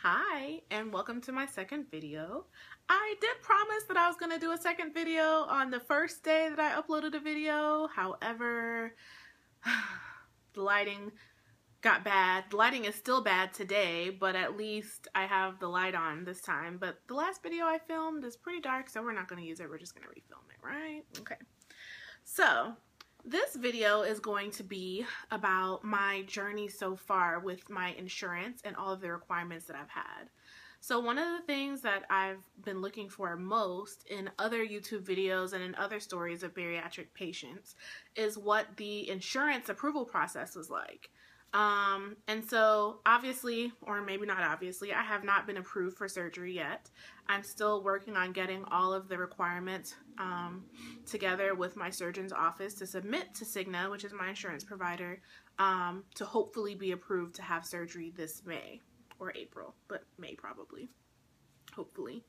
Hi, and welcome to my second video. I did promise that I was going to do a second video on the first day that I uploaded a video. However, the lighting got bad. The lighting is still bad today, but at least I have the light on this time. But the last video I filmed is pretty dark, so we're not going to use it. We're just going to refilm it, right? Okay. So, this video is going to be about my journey so far with my insurance and all of the requirements that I've had. So one of the things that I've been looking for most in other YouTube videos and in other stories of bariatric patients is what the insurance approval process was like. And so obviously, or maybe not obviously, I have not been approved for surgery yet. I'm still working on getting all of the requirements together with my surgeon's office to submit to Cigna, which is my insurance provider, to hopefully be approved to have surgery this May or April, but May probably, hopefully.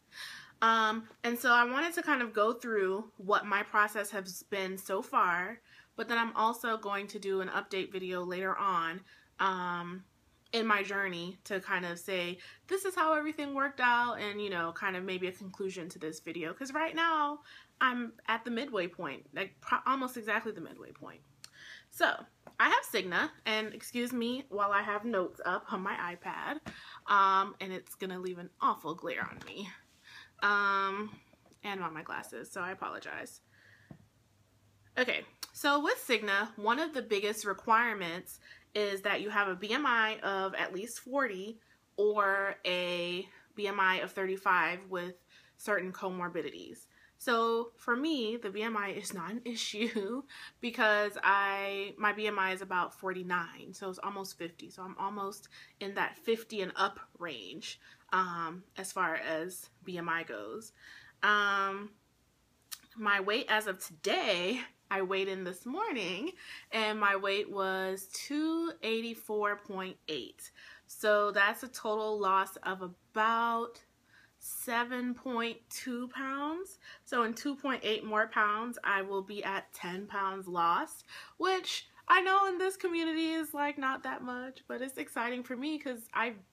And so I wanted to kind of go through what my process has been so far, but then I'm also going to do an update video later on in my journey to kind of say, this is how everything worked out, and, you know, kind of maybe a conclusion to this video. Because right now, I'm at the midway point, like almost exactly the midway point. So, I have Cigna, and excuse me while I have notes up on my iPad, and it's going to leave an awful glare on me, and on my glasses, so I apologize. Okay, so with Cigna, one of the biggest requirements is that you have a BMI of at least 40 or a BMI of 35 with certain comorbidities. So for me, the BMI is not an issue because my BMI is about 49, so it's almost 50. So I'm almost in that 50 and up range as far as BMI goes. My weight as of today, I weighed in this morning, and my weight was 284.8. So that's a total loss of about 7.2 pounds. So in 2.8 more pounds, I will be at 10 pounds lost, which I know in this community is like not that much, but it's exciting for me because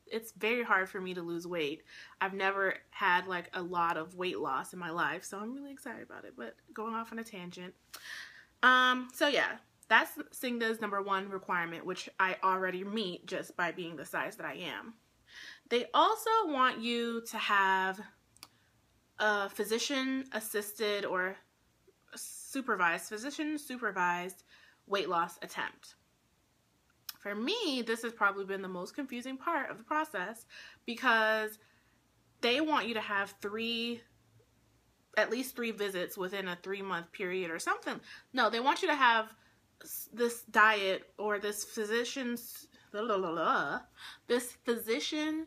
it's very hard for me to lose weight. I've never had like a lot of weight loss in my life, so I'm really excited about it, but going off on a tangent. So yeah, that's Cigna's #1 requirement, which I already meet just by being the size that I am. They also want you to have a physician-assisted or physician-supervised weight loss attempt. For me, this has probably been the most confusing part of the process because they want you to have at least three visits within a 3-month period or something. No, they want you to have this diet or this physician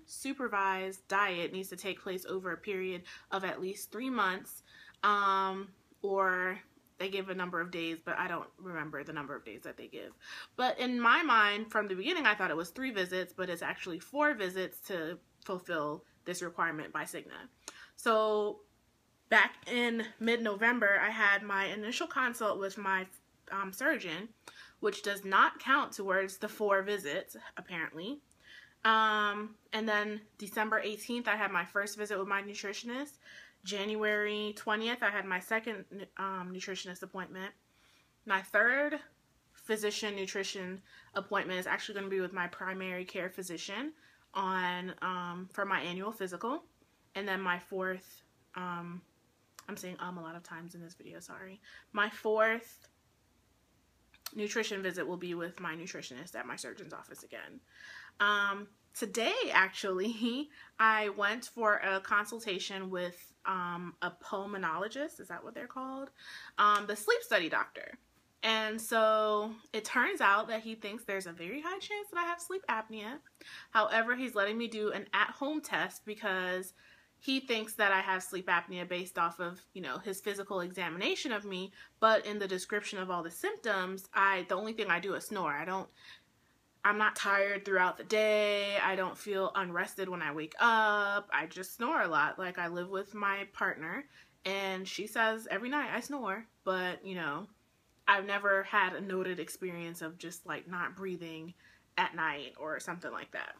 supervised diet needs to take place over a period of at least 3 months, or they give a number of days, but I don't remember the number of days that they give. But in my mind, from the beginning, I thought it was 3 visits, but it's actually 4 visits to fulfill this requirement by Cigna. So back in mid-November, I had my initial consult with my surgeon, which does not count towards the 4 visits, apparently. And then December 18th, I had my first visit with my nutritionist. January 20th, I had my second nutritionist appointment. My third physician nutrition appointment is actually going to be with my primary care physician for my annual physical. And then my fourth, I'm saying a lot of times in this video, sorry. My fourth nutrition visit will be with my nutritionist at my surgeon's office again. Today, actually, I went for a consultation with a pulmonologist, is that what they're called? The sleep study doctor. And so it turns out that he thinks there's a very high chance that I have sleep apnea. However, he's letting me do an at-home test because he thinks that I have sleep apnea based off of, you know, his physical examination of me, but in the description of all the symptoms, the only thing I do is snore. I'm not tired throughout the day. I don't feel unrested when I wake up. I just snore a lot. Like, I live with my partner, and she says every night I snore, but, you know, I've never had a noted experience of just, like, not breathing at night or something like that.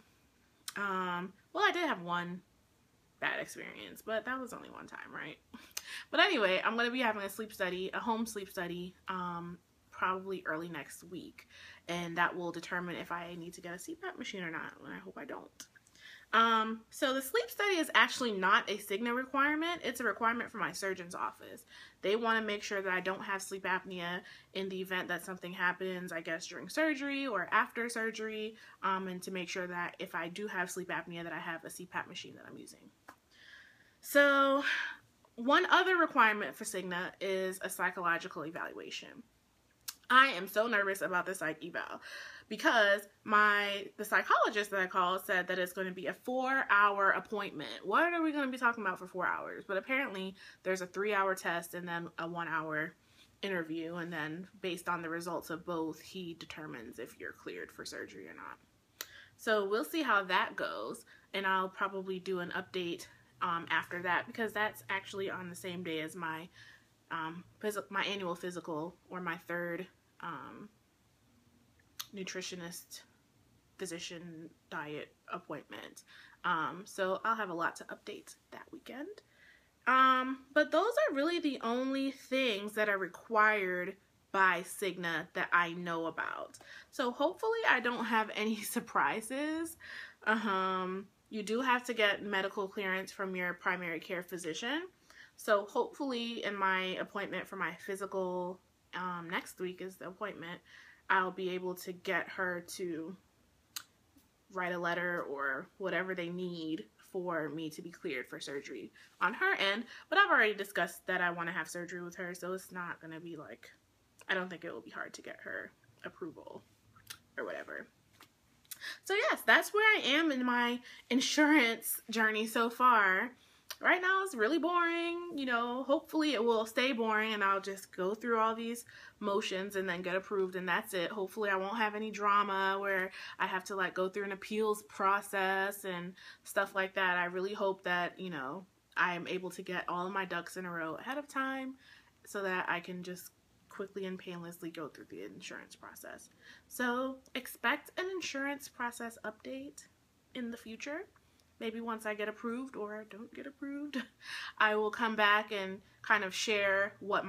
Well, I did have one bad experience, but that was only one time, right? But anyway, I'm going to be having a home sleep study, probably early next week, and that will determine if I need to get a CPAP machine or not, and I hope I don't. So the sleep study is actually not a Cigna requirement. It's a requirement for my surgeon's office. They want to make sure that I don't have sleep apnea in the event that something happens, I guess, during surgery or after surgery, and to make sure that if I do have sleep apnea that I have a CPAP machine that I'm using. So one other requirement for Cigna is a psychological evaluation. I am so nervous about the psych eval because the psychologist that I called said that it's going to be a 4-hour appointment. What are we going to be talking about for 4 hours? But apparently there's a 3-hour test and then a 1-hour interview, and then based on the results of both, he determines if you're cleared for surgery or not. So we'll see how that goes, and I'll probably do an update after that, because that's actually on the same day as my annual physical, or my third nutritionist physician diet appointment. So I'll have a lot to update that weekend. But those are really the only things that are required by Cigna that I know about. So hopefully I don't have any surprises. You do have to get medical clearance from your primary care physician. So hopefully in my appointment for my physical, next week is the appointment, I'll be able to get her to write a letter or whatever they need for me to be cleared for surgery on her end. But I've already discussed that I want to have surgery with her, so it's not going to be like, I don't think it will be hard to get her approval or whatever. So yes, that's where I am in my insurance journey so far. Right now it's really boring, you know. Hopefully it will stay boring and I'll just go through all these motions and then get approved, and that's it. Hopefully I won't have any drama where I have to like go through an appeals process and stuff like that. I really hope that, you know, I'm able to get all of my ducks in a row ahead of time so that I can just quickly and painlessly go through the insurance process. So expect an insurance process update in the future. Maybe once I get approved or don't get approved, I will come back and kind of share what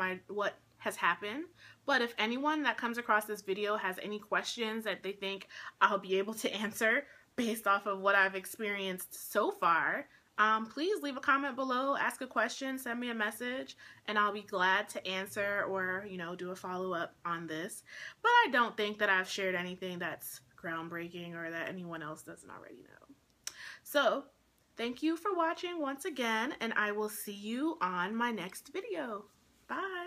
has happened. But if anyone that comes across this video has any questions that they think I'll be able to answer based off of what I've experienced so far, please leave a comment below, ask a question, send me a message, and I'll be glad to answer or, you know, do a follow-up on this. But I don't think that I've shared anything that's groundbreaking or that anyone else doesn't already know. So, thank you for watching once again, and I will see you on my next video. Bye!